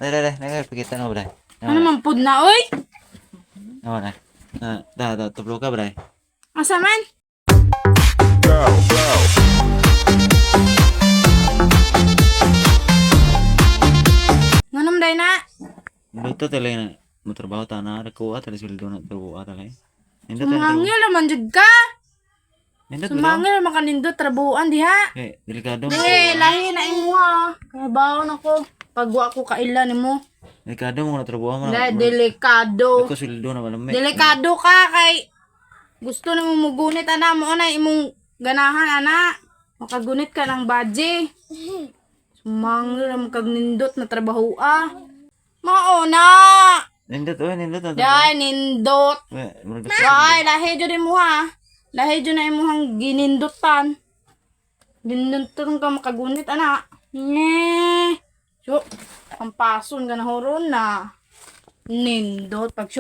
Dai, pakita mo, bray. Ano man pud na, oy? Naman na. Tuplo ka, bray. Asa man? Nganong day na? Nindota talaga na. Mutrabaho ta na. Nakuha talaga sildo na. Trabuha talaga. Nindota na. Sumangil naman jud ka. Nindota na. Sumangil naman ka nindot trabuan diha. Delikado mo. Lahi na imo ha. Kabaw na ko. Pagwa ko kaila nimo. Delikado mo na trabuha mo na. Delikado. Ako sildo na malamig. Delikado ka kay gusto nimo mugunit ana mo na imong ganahan ana. Makagunit ka ng badge. Sumangil naman kag nindot na trabaho ah. Mauna. Nindot. Dai nindot. Wai lahi jud mo ha. Lahi jud na imong ginindutan. Ginindutan ka makagunit ana. So, ang pason ka na horon na. Nindot pag